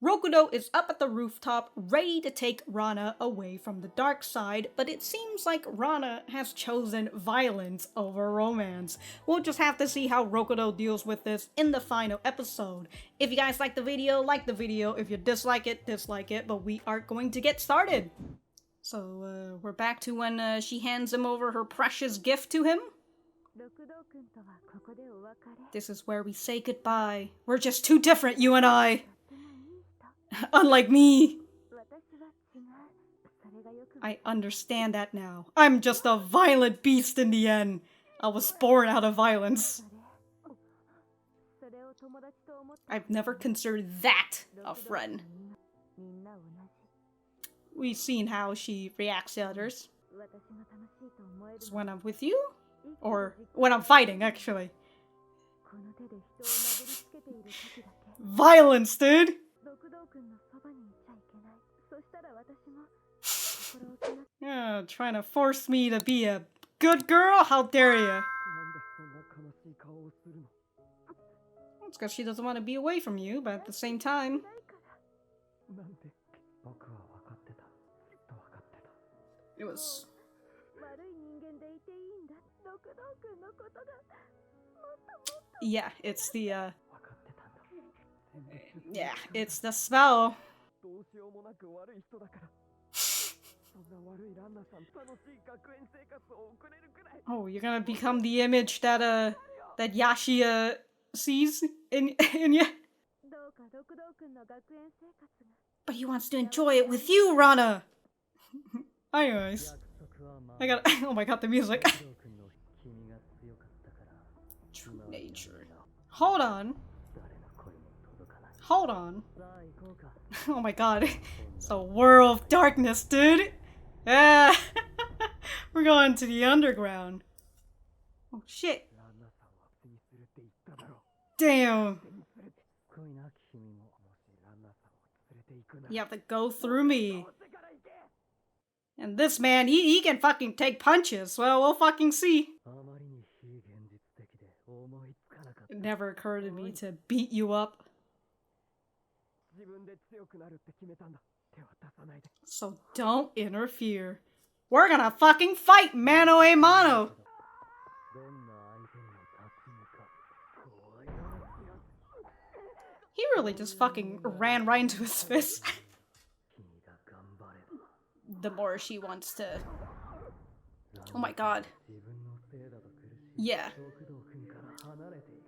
Rokudo is up at the rooftop, ready to take Ranna away from the dark side, but it seems like Ranna has chosen violence over romance. We'll just have to see how Rokudo deals with this in the final episode. If you guys like the video, like the video. If you dislike it, dislike it, but we are going to get started. So, we're back to when she hands him over her precious gift to him. This is where we say goodbye. We're just too different, you and I. Unlike me. I understand that now. I'm just a violent beast in the end. I was born out of violence. I've never considered that a friend. We've seen how she reacts to others. It's when I'm with you? Or when I'm fighting, actually. Violence, dude! Yeah, trying to force me to be a good girl? How dare you? It's because she doesn't want to be away from you, but at the same time... It was... Yeah, it's the, yeah, it's the spell. Oh, you're gonna become the image that, that YASHIYA sees in you? But he wants to enjoy it with you, Ranna! Anyways. Oh my god, the music. True nature. Hold on. Hold on. Oh my god. It's a world of darkness, dude. Yeah. We're going to the underground. Oh shit. Damn. You have to go through me. And this man, he can fucking take punches. Well, we'll fucking see. It never occurred to me to beat you up. So don't interfere. We're gonna fucking fight mano a mano. He really just fucking ran right into his fist. The more she wants to... Oh my god. Yeah.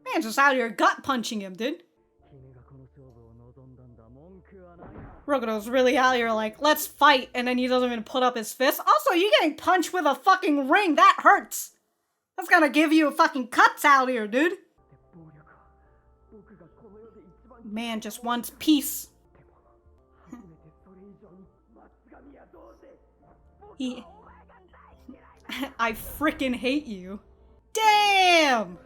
Man, just out here gut punching him, dude. Rokudo's really out here like, let's fight, and then he doesn't even put up his fist. Also, you getting punched with a fucking ring, that hurts. That's gonna give you fucking cuts out here, dude. Man just wants peace. I freaking hate you. Damn!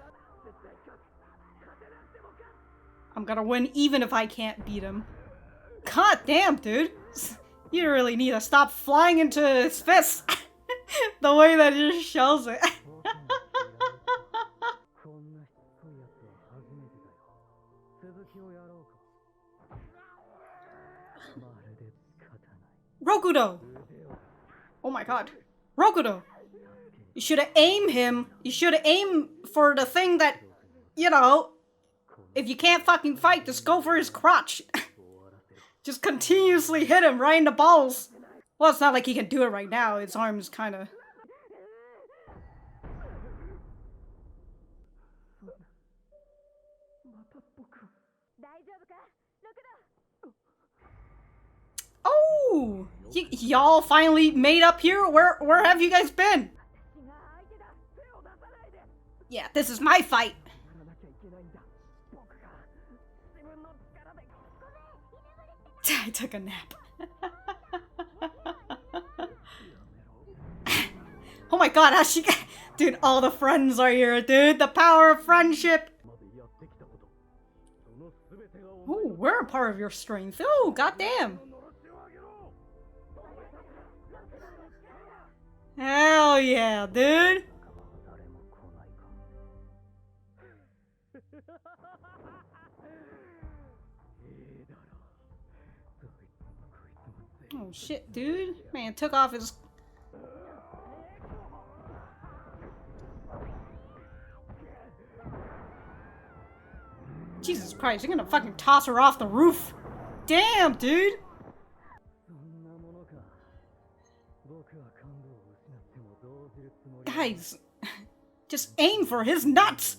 I'm gonna win even if I can't beat him. God damn, dude. You really need to stop flying into his fist. The way that he just shows it. Rokudo! Oh my god. Rokudo! You should have aimed him. You should have aimed for the thing that, you know, if you can't fucking fight, just go for his crotch. Just continuously hit him right in the balls. Well, it's not like he can do it right now. His arm's kind of... Oh! Y'all finally made up here? Where have you guys been? Yeah, this is my fight. I took a nap. Oh my god, how's she get... Dude, all the friends are here, dude. The power of friendship. Oh, we're a part of your strength. Oh, goddamn. Hell yeah, dude. Oh shit, dude. Man took off his... Jesus Christ, you're gonna fucking toss her off the roof. Damn, dude. Guys, just aim for his nuts.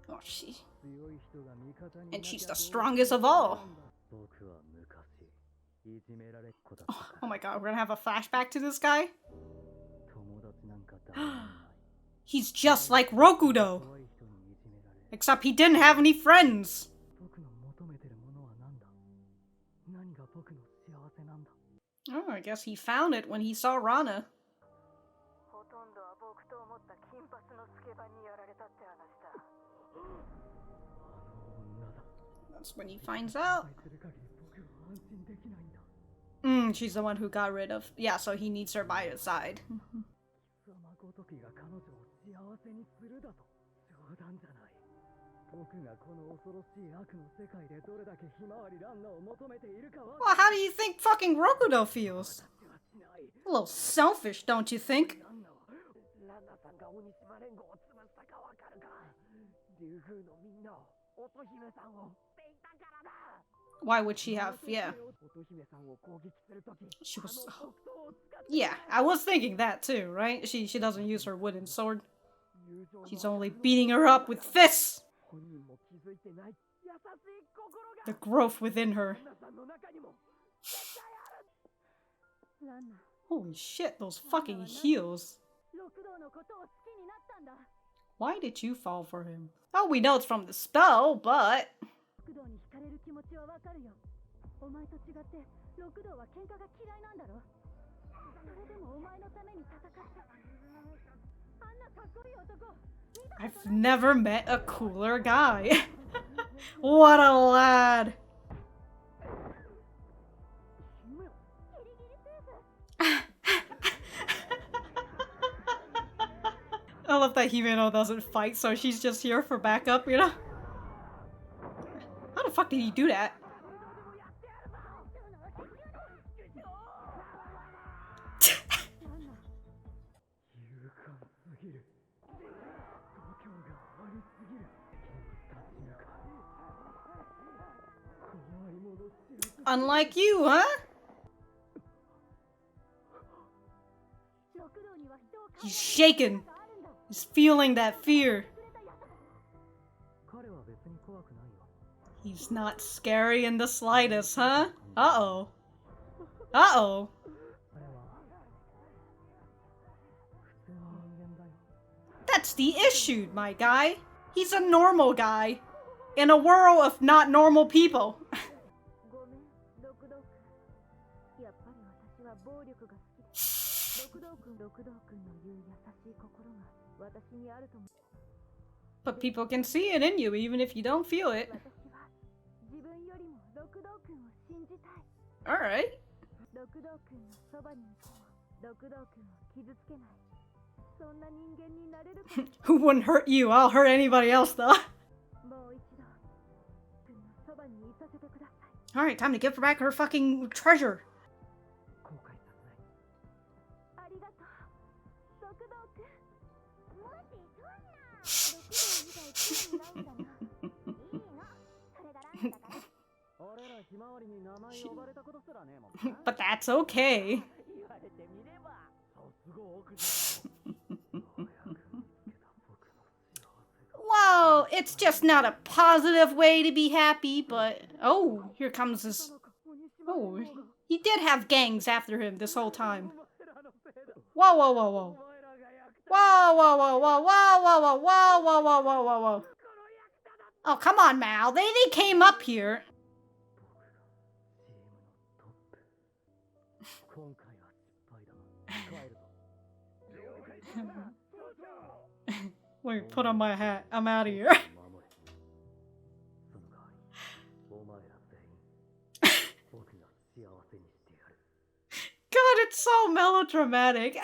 Oh, and she's the strongest of all. Oh my god, we're gonna have a flashback to this guy? He's just like Rokudo! Except he didn't have any friends! Oh, I guess he found it when he saw Ranna. That's when he finds out. She's the one who got rid of... Yeah, so he needs her by his side. Well, how do you think fucking Rokudo feels? A little selfish, don't you think? Why would she have? Yeah. She was... Yeah, I was thinking that too, right? She doesn't use her wooden sword. She's only beating her up with fists! The growth within her. Holy shit, those fucking heels. Why did you fall for him? Oh, we know it's from the spell, but... I've never met a cooler guy. What a lad. I love that Himeno doesn't fight, so she's just here for backup, you know? How the fuck did he do that? Unlike you, huh? He's shaken. He's feeling that fear. He's not scary in the slightest, huh? Uh-oh. Uh-oh. That's the issue, my guy. He's a normal guy. In a world of not normal people. But people can see it in you, even if you don't feel it. Alright. Who wouldn't hurt you? I'll hurt anybody else, though. Alright, time to give her back her fucking treasure. But that's okay. Whoa, it's just not a positive way to be happy, but... Oh, here comes this... Oh, he did have gangs after him this whole time. Whoa, whoa, whoa, whoa. Whoa, whoa, whoa, whoa, whoa, whoa, whoa, whoa, whoa, whoa, whoa, whoa, whoa. Oh, come on, Mal. They came up here. Wait, put on my hat. I'm out of here. God, it's so melodramatic.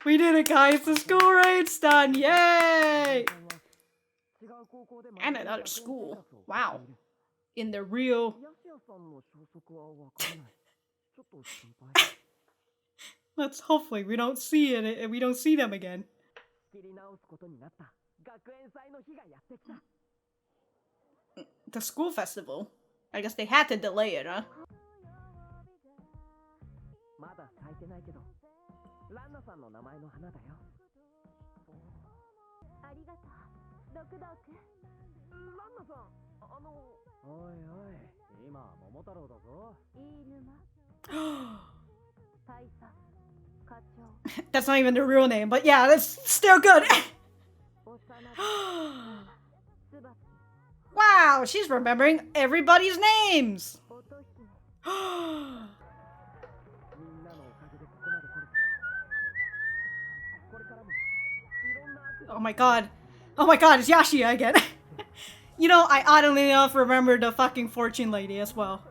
We did it, guys. The school raid's done. Yay! And another school. Wow. In the real... Let's hopefully we don't see it. We don't see them again. The school festival. I guess they had to delay it, huh? That's not even the real name, but yeah, that's still good. Wow, she's remembering everybody's names. Oh my god. Oh my god, it's YASHIYA again. You know, I oddly enough remember the fucking fortune lady as well.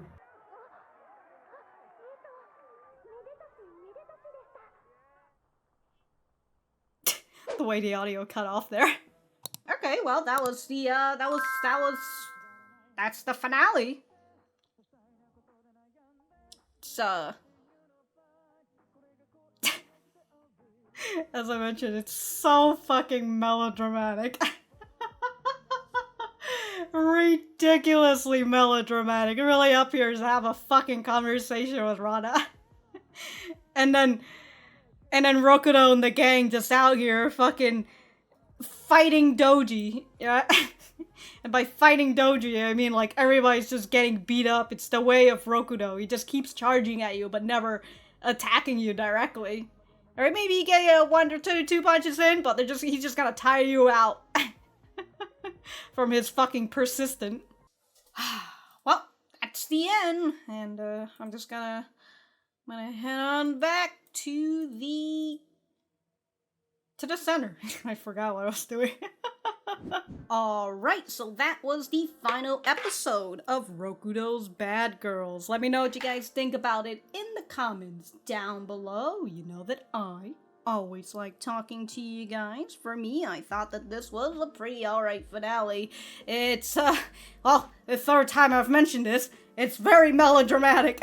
The way the audio cut off there. Okay, well, that was the, that's the finale. It's, as I mentioned, it's so fucking melodramatic. Ridiculously melodramatic. It really appears to have a fucking conversation with Ranna. And then Rokudo and the gang just out here fucking fighting Doji. Yeah. And by fighting Doji, I mean like everybody's just getting beat up. It's the way of Rokudo. He just keeps charging at you but never attacking you directly. Or maybe you get one or two punches in, but he's just gonna tire you out. From his fucking persistent. Well, that's the end. And I'm just gonna head on back to the center. I forgot what I was doing. Alright, so that was the final episode of Rokudo's Bad Girls. Let me know what you guys think about it in the comments down below. You know that I always like talking to you guys. For me, I thought that this was a pretty alright finale. It's, well, the third time I've mentioned this, it's very melodramatic.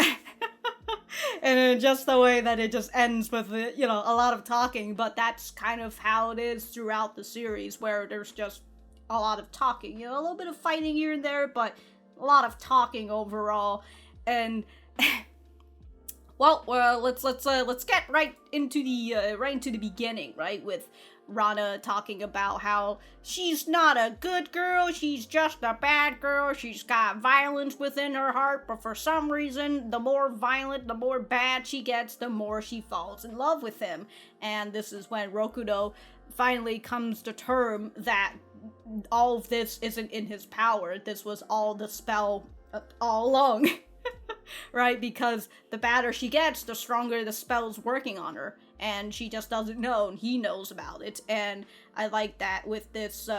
And just the way that it just ends with, you know, a lot of talking, but that's kind of how it is throughout the series, where there's just a lot of talking, you know, a little bit of fighting here and there, but a lot of talking overall. And well, let's get right into the beginning, right, with Ranna talking about how she's not a good girl, she's just a bad girl, she's got violence within her heart, but for some reason, the more violent, the more bad she gets, the more she falls in love with him. And this is when Rokudo finally comes to term that all of this isn't in his power, this was all the spell all along. Right, because the badder she gets, the stronger the spell's working on her, and she just doesn't know, and he knows about it. And I like that with this,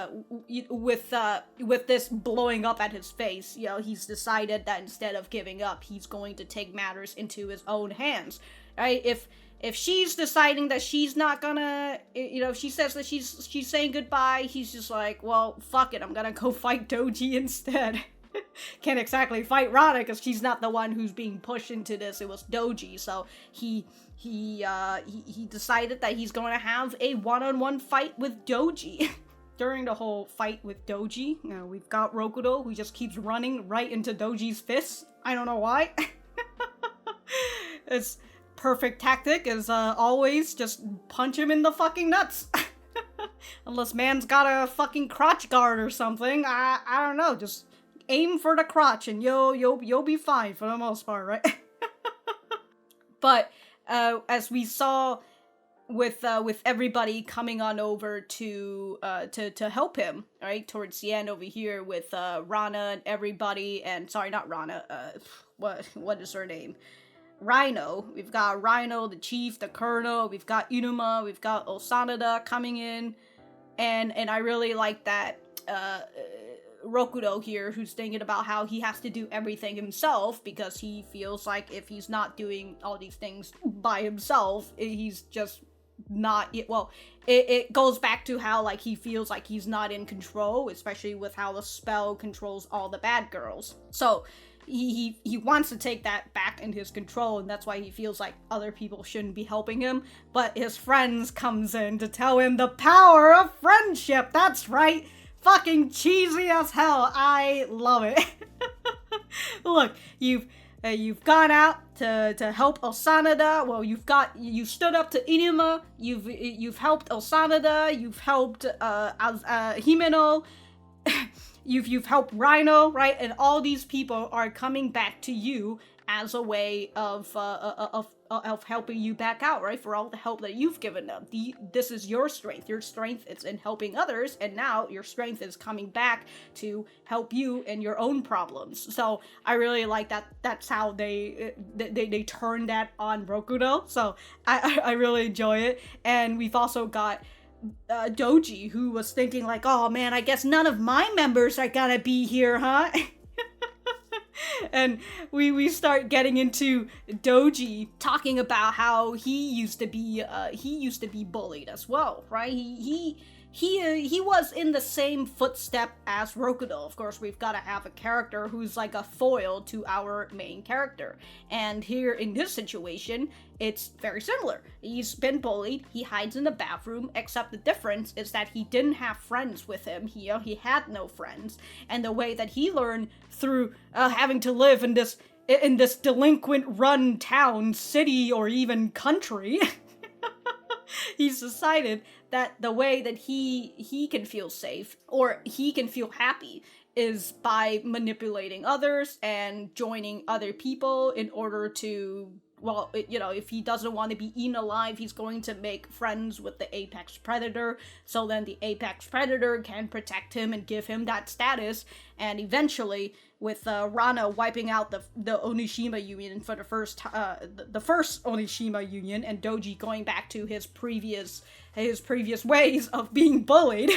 with this blowing up at his face. You know, he's decided that instead of giving up, he's going to take matters into his own hands. Right? If she's deciding that she's not gonna, you know, if she says that she's saying goodbye, he's just like, well, fuck it, I'm gonna go fight Doji instead. Can't exactly fight Ranna because she's not the one who's being pushed into this. It was Doji, so he decided that he's going to have a one-on-one fight with Doji. During the whole fight with Doji, you know, we've got Rokudo who just keeps running right into Doji's fists. I don't know why. It's perfect tactic is always just punch him in the fucking nuts. Unless man's got a fucking crotch guard or something. I don't know, just aim for the crotch and you'll be fine for the most part, right? But as we saw with everybody coming on over to help him, right, towards the end over here with Ranna and everybody, and sorry, not Ranna, what is her name? Rhino. We've got Rhino, the chief, the colonel, we've got Inuma, we've got Osanada coming in, and I really like that Rokudo here, who's thinking about how he has to do everything himself because he feels like if he's not doing all these things by himself, he's just not, well, it goes back to how, like, he feels like he's not in control, especially with how the spell controls all the bad girls. So he wants to take that back in his control, and that's why he feels like other people shouldn't be helping him, but his friends comes in to tell him the power of friendship. That's right, fucking cheesy as hell. I love it. Look, you've gone out to help Osanada. Well, you stood up to Inuma. You've helped Osanada. You've helped Himeno. You've helped Rhino, right? And all these people are coming back to you as a way of helping you back out, right? For all the help that you've given them. This is your strength. Your strength is in helping others, and now your strength is coming back to help you in your own problems. So I really like that. That's how they turn that on Rokudo. So I really enjoy it. And we've also got Doji, who was thinking like, oh man, I guess none of my members are gonna be here, huh? And we start getting into Doji talking about how he used to be bullied as well, right? He was in the same footstep as Rokudo. Of course, we've got to have a character who's like a foil to our main character. And here in this situation, it's very similar. He's been bullied, he hides in the bathroom, except the difference is that he didn't have friends with him. He had no friends. And the way that he learned through having to live in this delinquent run town, city, or even country, he's decided that the way that he can feel safe or he can feel happy is by manipulating others and joining other people in order to, well, if he doesn't want to be eaten alive, he's going to make friends with the apex predator, so then the apex predator can protect him and give him that status, and eventually, with Ranna wiping out the Onishima Union for the first Onishima Union, and Doji going back to his previous ways of being bullied,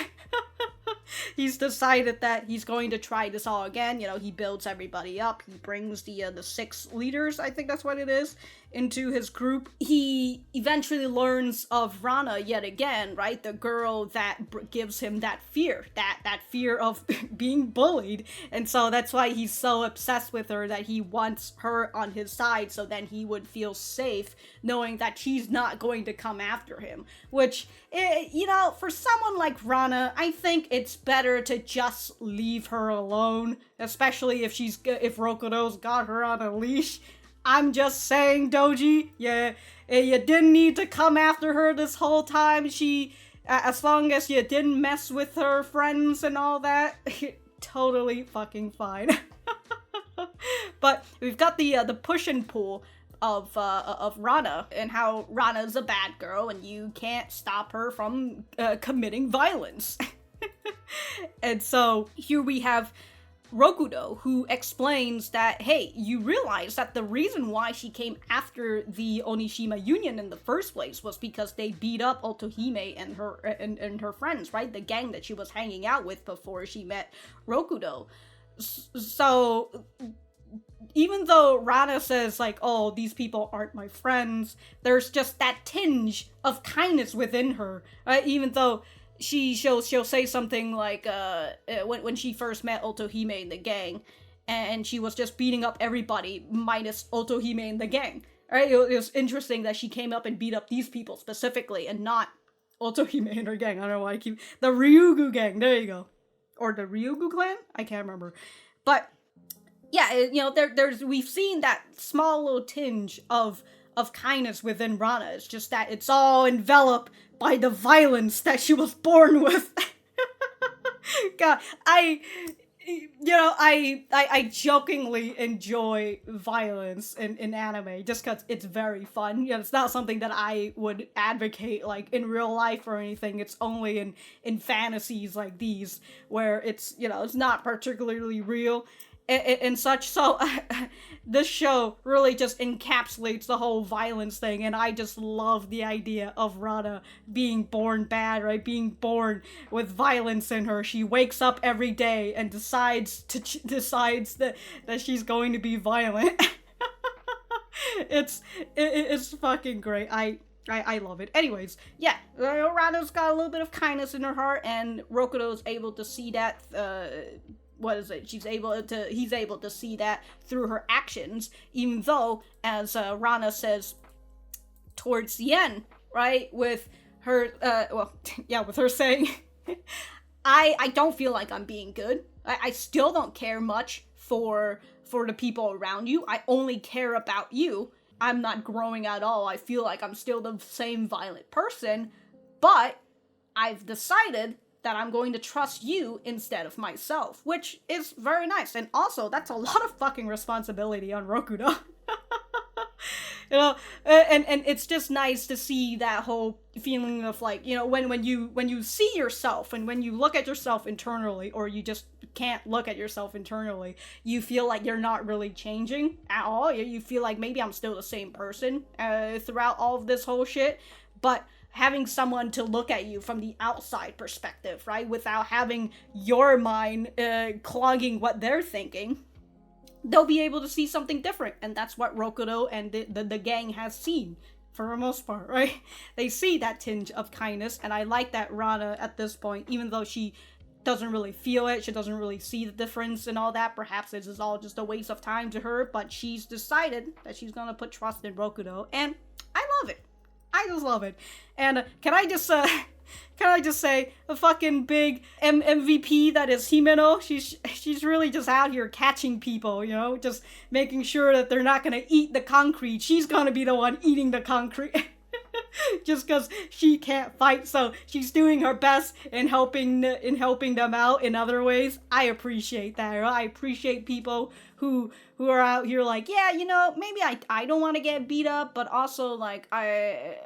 he's decided that he's going to try this all again. He builds everybody up. He brings the 6 leaders, I think that's what it is, into his group. He eventually learns of Ranna yet again, right? The girl that gives him that fear of being bullied. And so that's why he's so obsessed with her, that he wants her on his side so then he would feel safe knowing that she's not going to come after him. Which, for someone like Ranna, I think it's better to just leave her alone, especially if Rokudo's got her on a leash. I'm just saying, Doji, you didn't need to come after her this whole time. As long as you didn't mess with her friends and all that, totally fucking fine. But we've got the push and pull of Ranna, and how Ranna's a bad girl and you can't stop her from committing violence. And so here we have Rokudo, who explains that, hey, you realize that the reason why she came after the Onishima Union in the first place was because they beat up Otohime and her friends, right? The gang that she was hanging out with before she met Rokudo. So even though Ranna says, like, oh, these people aren't my friends, there's just that tinge of kindness within her, right? Even though she'll say something like, when she first met Otohime in the gang, and she was just beating up everybody minus Otohime in the gang, right? It was interesting that she came up and beat up these people specifically, and not Otohime and her gang. I don't know why the Ryugu gang, there you go. Or the Ryugu clan? I can't remember. But yeah, we've seen that small little tinge of kindness within Ranna. It's just that it's all enveloped by the violence that she was born with. God, I jokingly enjoy violence in anime just because it's very fun. It's not something that I would advocate like in real life or anything. It's only in fantasies like these where it's not particularly real and such. So this show really just encapsulates the whole violence thing, and I just love the idea of Ranna being born bad, right? Being born with violence in her. She wakes up every day and decides that she's going to be violent. It's fucking great. I love it. Anyways, yeah, Ranna's got a little bit of kindness in her heart, and Rokudo's able to see that, he's able to see that through her actions, even though, as Ranna says towards the end, right, with her, with her saying, I don't feel like I'm being good. I still don't care much for the people around you. I only care about you. I'm not growing at all. I feel like I'm still the same violent person, but I've decided that I'm going to trust you instead of myself, which is very nice. And also, that's a lot of fucking responsibility on Rokudo. You know, and it's just nice to see that whole feeling of, like, you know, when you see yourself and when you look at yourself internally, or you just can't look at yourself internally, you feel like you're not really changing at all. You feel like maybe I'm still the same person throughout all of this whole shit, but having someone to look at you from the outside perspective, right, without having your mind clogging what they're thinking, they'll be able to see something different. And that's what Rokudo and the gang has seen, for the most part, right? They see that tinge of kindness, and I like that Ranna, at this point, even though she doesn't really feel it, she doesn't really see the difference and all that, perhaps this is all just a waste of time to her, but she's decided that she's gonna put trust in Rokudo, and I love it. I just love it. And can I just say, a fucking big MVP that is Himeno? She's really just out here catching people, you know, just making sure that they're not gonna eat the concrete. She's gonna be the one eating the concrete. Just because she can't fight, so she's doing her best in helping them out in other ways. I appreciate that. I appreciate people who are out here like, yeah, you know, maybe I don't want to get beat up, but also like I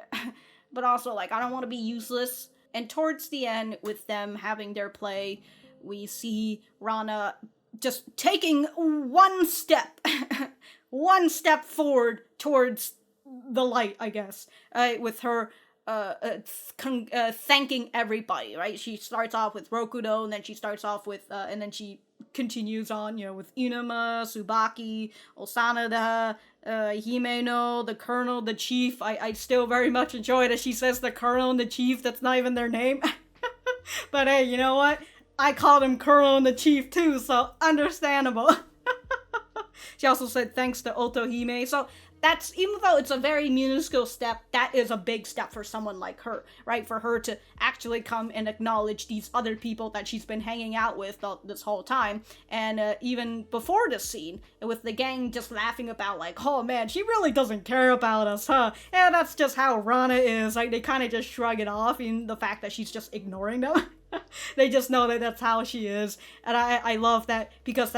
don't want to be useless. And towards the end, with them having their play, we see Ranna just taking one step forward towards the light, I guess, with her thanking everybody, right? She starts off with Rokudo, and then she starts off with, and then she continues on, you know, with Inuma, Tsubaki, Osanada, Himeno, the Colonel, the Chief. I still very much enjoy that she says the Colonel and the Chief, that's not even their name. But hey, you know what? I called him Colonel and the Chief too, so understandable. She also said thanks to Otohime, so that's, even though it's a very minuscule step, that is a big step for someone like her, right? For her to actually come and acknowledge these other people that she's been hanging out with this whole time. And even before this scene, with the gang just laughing about like, oh man, she really doesn't care about us, huh? Yeah, that's just how Ranna is. Like, they kind of just shrug it off, in the fact that she's just ignoring them. They just know that that's how she is. And I love that, because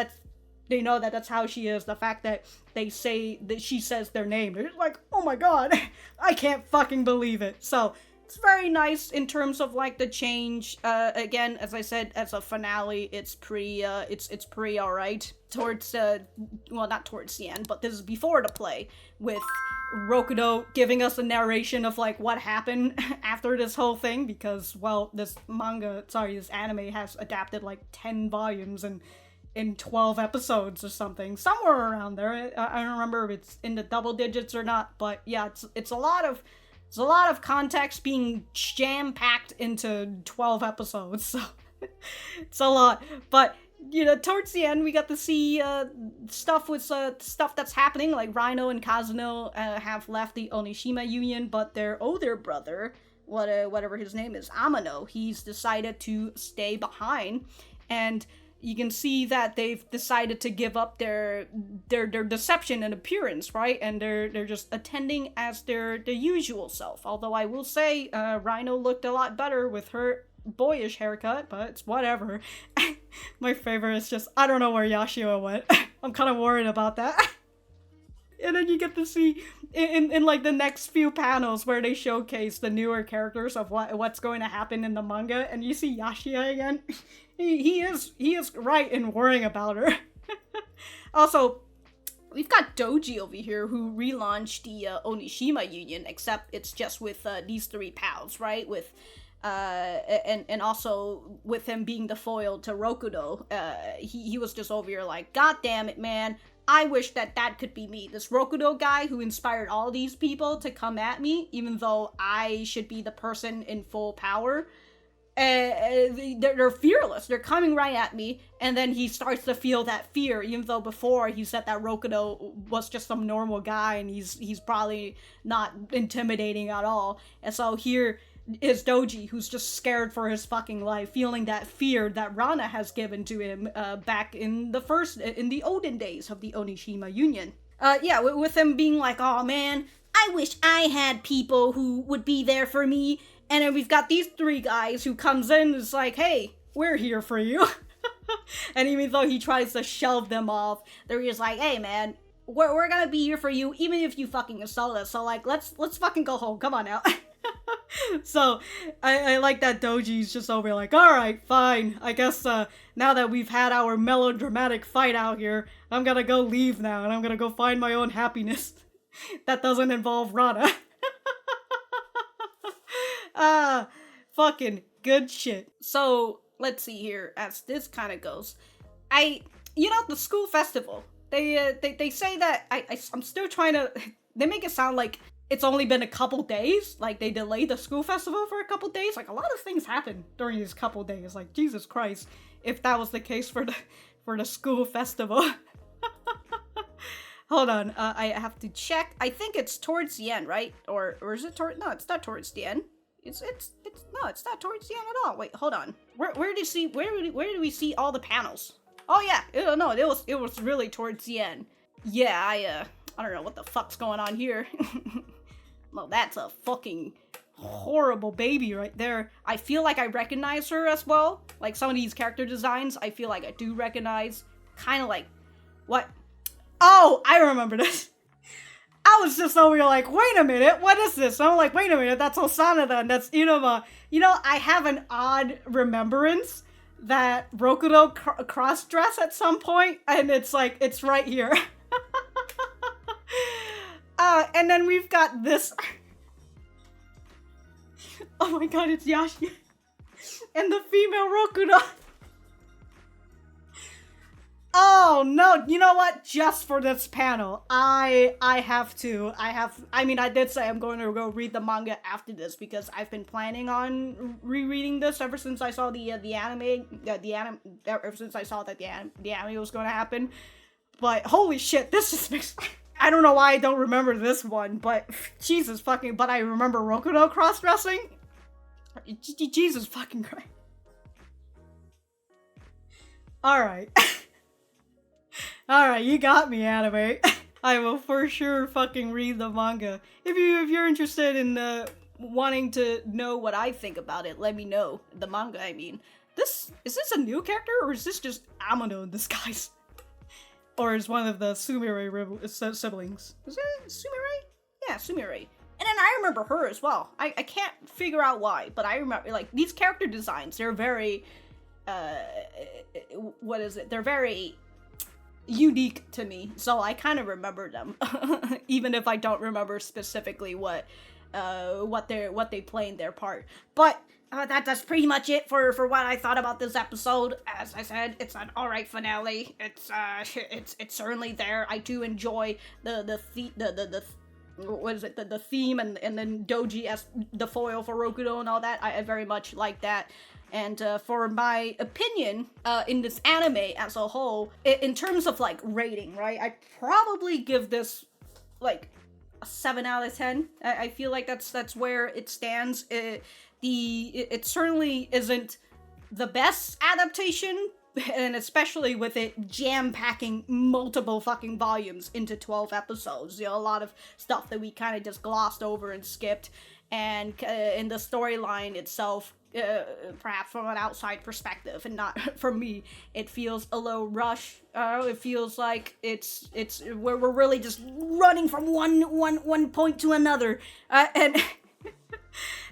they know that that's how she is. The fact that they say that she says their name, they're just like, oh my god, I can't fucking believe it. So it's very nice in terms of like the change. Again, as I said, as a finale, it's pretty alright. Towards well, not towards the end, but this is before the play, with Rokudo giving us a narration of like what happened after this whole thing, because, well, this anime has adapted like 10 volumes and in 12 episodes or something, somewhere around there. I don't remember if it's in the double digits or not, but yeah, it's a lot of context being jam-packed into 12 episodes, so it's a lot. But, you know, towards the end, we got to see stuff that's happening, like Rhino and Kazuno have left the Onishima Union, but their older brother, whatever his name is, Amano, he's decided to stay behind, and you can see that they've decided to give up their deception and appearance, right? And they're just attending as their usual self. Although I will say, Rhino looked a lot better with her boyish haircut, but it's whatever. My favorite is just, I don't know where YASHIYA went. I'm kind of worried about that. And then you get to see in like the next few panels where they showcase the newer characters of what's going to happen in the manga, and you see YASHIYA again. He is right in worrying about her. Also, we've got Doji over here, who relaunched the Onishima Union, except it's just with these three pals, right? With and also with him being the foil to Rokudo, he was just over here like, God damn it, man, I wish that that could be me. This Rokudo guy who inspired all these people to come at me, even though I should be the person in full power. They're fearless. They're coming right at me, and then he starts to feel that fear, even though before he said that Rokudo was just some normal guy, and he's probably not intimidating at all. And so here is Doji, who's just scared for his fucking life, feeling that fear that Ranna has given to him back in the olden days of the Onishima Union. With him being like, oh man, I wish I had people who would be there for me. And then we've got these three guys who comes in and is like, hey, we're here for you. And even though he tries to shove them off, they're just like, hey man, we're gonna be here for you even if you fucking assault us. So like, let's fucking go home. Come on now. So, I like that Doji's just over like, alright, fine. I guess, now that we've had our melodramatic fight out here, I'm gonna go leave now, and I'm gonna go find my own happiness. That doesn't involve Ranna. Fucking good shit. So, let's see here, as this kind of goes. The school festival, they say that, I'm still trying to, they make it sound like it's only been a couple days, like they delayed the school festival for a couple days. Like a lot of things happen during these couple days. Like Jesus Christ, if that was the case for the school festival. Hold on, I have to check. I think it's towards the end, right? Or is it toward? No, it's not towards the end. It's not towards the end at all. Wait, hold on. Where do we see all the panels? Oh yeah, no, it was really towards the end. Yeah, I don't know what the fuck's going on here. Well, that's a fucking horrible baby right there. I feel like I recognize her as well. Like, some of these character designs, I feel like I do recognize. Kind of like, what? Oh, I remember this. I was just over here like, wait a minute, what is this? And I'm like, wait a minute, that's Osana then, that's Inuma. I have an odd remembrance that Rokudo cross-dress at some point, and it's like, it's right here. And then we've got this. Oh my god, it's YASHIYA and the female Rokudo. Oh no, you know what? Just for this panel, I did say I'm going to go read the manga after this because I've been planning on rereading this ever since I saw the anime, ever since I saw that the anime was going to happen. But holy shit, this just makes. I don't know why I don't remember this one, but Jesus fucking, but I remember Rokudo cross-dressing? Jesus fucking Christ. Alright. Alright, you got me, anime. I will for sure fucking read the manga. If you're interested in wanting to know what I think about it, let me know. The manga, I mean. Is this a new character, or is this just Amano in disguise? Or is one of the Sumire siblings. Is it Sumire? Yeah, Sumire. And then I remember her as well. I can't figure out why, but I remember, like, these character designs, they're very, what is it? They're very unique to me, so I kind of remember them, even if I don't remember specifically what they play in their part. But that's pretty much it for what I thought about this episode. As I said, it's an alright finale. It's certainly there. I do enjoy the what is it, the theme and then Doji as the foil for Rokudo and all that. I very much like that. And for my opinion, in this anime as a whole, in terms of like rating, right, I'd probably give this like a 7 out of 10. I feel like that's where it stands. It certainly isn't the best adaptation, and especially with it jam-packing multiple fucking volumes into 12 episodes. A lot of stuff that we kind of just glossed over and skipped, and in the storyline itself, perhaps from an outside perspective and not from me, it feels a little rushed. It feels like it's we're really just running from one point to another, and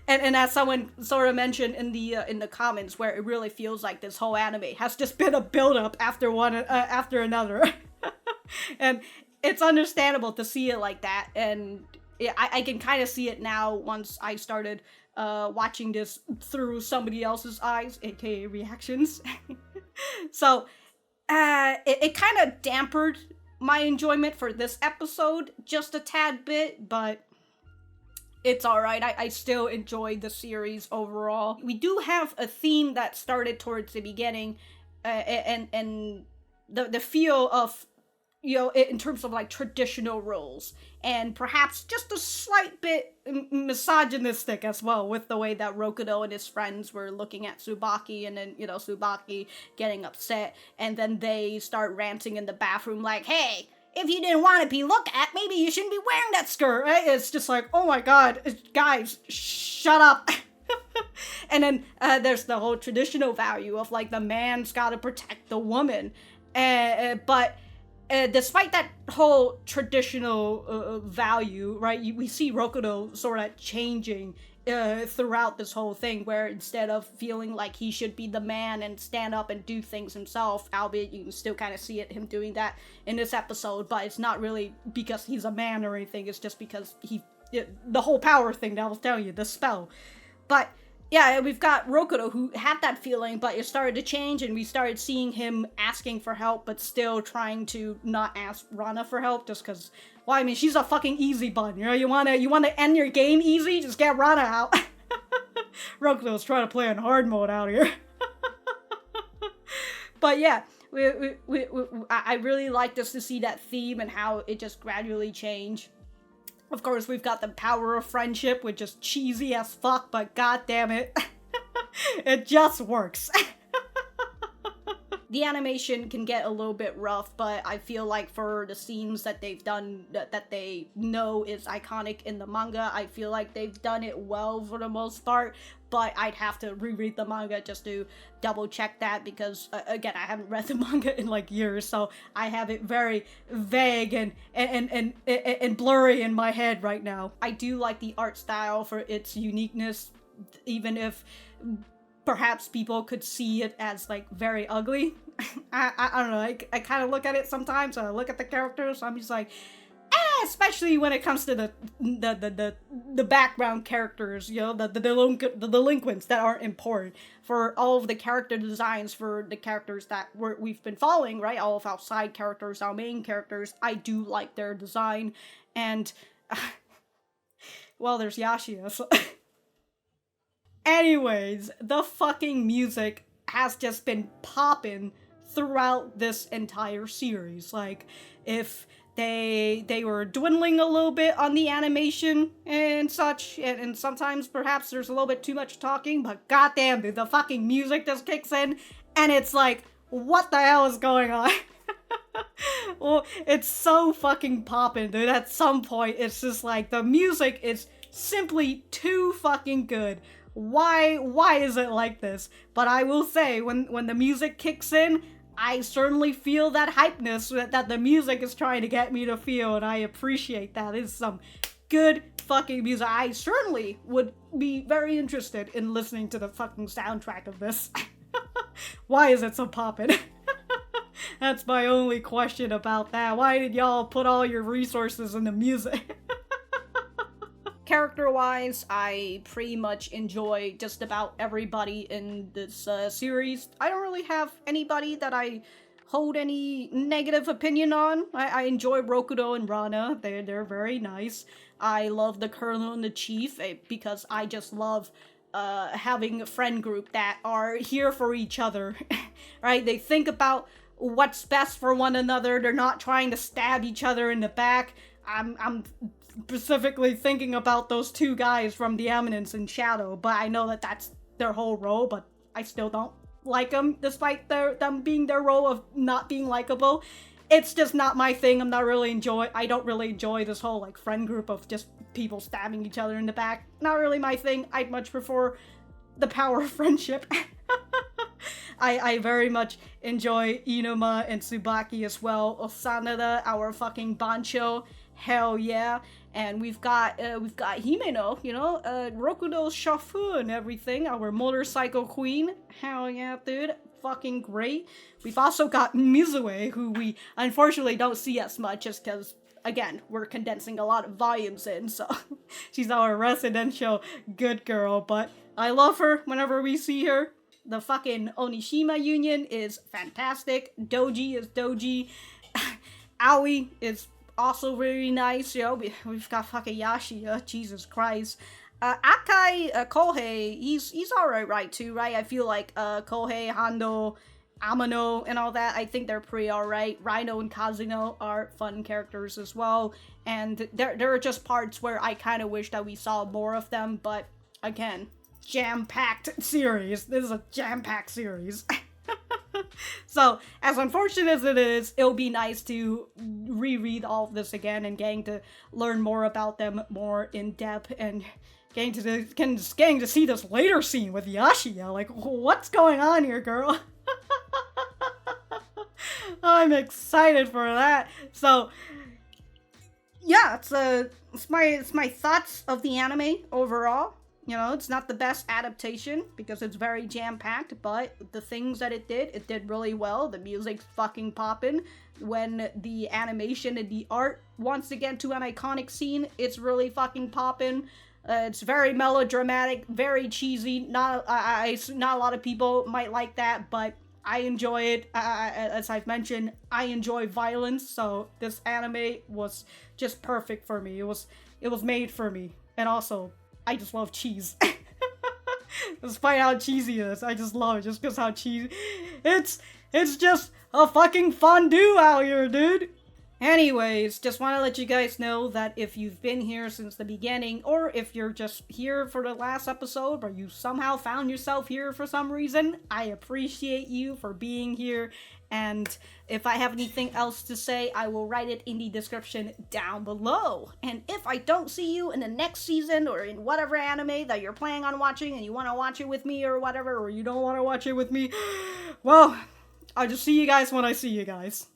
And as someone sort of mentioned in the comments, where it really feels like this whole anime has just been a build-up after one after another, and it's understandable to see it like that. And I can kind of see it now once I started watching this through somebody else's eyes, aka reactions. So it kind of dampened my enjoyment for this episode just a tad bit, but it's alright. I still enjoyed the series overall. We do have a theme that started towards the beginning, and the feel of, you know, in terms of like traditional roles, and perhaps just a slight bit misogynistic as well, with the way that Rokudo and his friends were looking at Tsubaki, and then, you know, Tsubaki getting upset, and then they start ranting in the bathroom like, hey, if you didn't want to be looked at, maybe you shouldn't be wearing that skirt, right? It's just like, oh my god, guys, shut up. And then there's the whole traditional value of like the man's gotta protect the woman, but despite that whole traditional value, right, we see Rokudo sort of changing throughout this whole thing, where instead of feeling like he should be the man and stand up and do things himself, albeit you can still kind of see him doing that in this episode, but it's not really because he's a man or anything, it's just because the whole power thing that I was telling you, the spell. But yeah, we've got Rokudo, who had that feeling, but it started to change, and we started seeing him asking for help, but still trying to not ask Ranna for help, just because, well, I mean, she's a fucking easy button, you know? You wanna end your game easy? Just get Ranna out. Rokudo's trying to play on hard mode out here. But yeah, I really like just to see that theme and how it just gradually changed. Of course, we've got the power of friendship, which is cheesy as fuck, but god damn it, it just works. The animation can get a little bit rough, but I feel like for the scenes that they've done, that they know is iconic in the manga, I feel like they've done it well for the most part, but I'd have to reread the manga just to double check that, because again, I haven't read the manga in like years, so I have it very vague and blurry in my head right now. I do like the art style for its uniqueness, even if perhaps people could see it as like very ugly. I don't know, I kind of look at it sometimes, I look at the characters, I'm just like, especially when it comes to the background characters, you know, the delinquents that aren't important. For all of the character designs for the characters that we've been following, right, all of our side characters, our main characters, I do like their design, and well, there's YASHIYA, so anyways, the fucking music has just been poppin' throughout this entire series. Like, if they were dwindling a little bit on the animation and such, and sometimes perhaps there's a little bit too much talking, but goddamn, dude, the fucking music just kicks in, and it's like, what the hell is going on? Well, it's so fucking poppin', dude. At some point, it's just like, the music is simply too fucking good. Why is it like this? But I will say, when the music kicks in, I certainly feel that hypeness that the music is trying to get me to feel, and I appreciate that. It's some good fucking music. I certainly would be very interested in listening to the fucking soundtrack of this. Why is it so poppin'? That's my only question about that. Why did y'all put all your resources in the music? Character-wise, I pretty much enjoy just about everybody in this series. I don't really have anybody that I hold any negative opinion on. I enjoy Rokudo and Ranna. They're very nice. I love the Colonel and the Chief because I just love having a friend group that are here for each other. Right? They think about what's best for one another. They're not trying to stab each other in the back. I'm specifically thinking about those two guys from The Eminence and Shadow, but I know that that's their whole role, but I still don't like them, despite them being their role of not being likable. It's just not my thing. I don't really enjoy this whole, like, friend group of just people stabbing each other in the back. Not really my thing. I'd much prefer the power of friendship. I very much enjoy Inuma and Tsubaki as well. Osanada, our fucking Bancho, hell yeah. And we've got Himeno, you know, Rokudo's Shafu and everything, our motorcycle queen. Hell yeah, dude. Fucking great. We've also got Mizue, who we unfortunately don't see as much, just because, again, we're condensing a lot of volumes in, so she's our residential good girl, but I love her whenever we see her. The fucking Onishima union is fantastic. Doji is Doji. Aoi is also really nice, we've got fucking YASHIYA, Jesus Christ. Akai, Kohei, he's alright, right, too, right? I feel like, Kohei, Hando, Amano, and all that, I think they're pretty alright. Rhino and Kazuno are fun characters as well, and there are just parts where I kind of wish that we saw more of them, but, again, jam-packed series. This is a jam-packed series. So, as unfortunate as it is, it'll be nice to reread all of this again and getting to learn more about them more in depth and getting to see this later scene with YASHIYA. Like, what's going on here, girl? I'm excited for that. So, yeah, it's my thoughts of the anime overall. It's not the best adaptation because it's very jam-packed, but the things that it did really well. The music's fucking poppin'. When the animation and the art wants to get to an iconic scene, it's really fucking poppin'. It's very melodramatic, very cheesy. Not a lot of people might like that, but I enjoy it. As I've mentioned, I enjoy violence, so this anime was just perfect for me. It was made for me, and also, I just love cheese. Despite how cheesy it is, I just love it just because how cheesy. It's just a fucking fondue out here, dude. Anyways, just want to let you guys know that if you've been here since the beginning, or if you're just here for the last episode, but you somehow found yourself here for some reason, I appreciate you for being here. And if I have anything else to say, I will write it in the description down below. And if I don't see you in the next season or in whatever anime that you're planning on watching and you want to watch it with me or whatever, or you don't want to watch it with me, well, I'll just see you guys when I see you guys.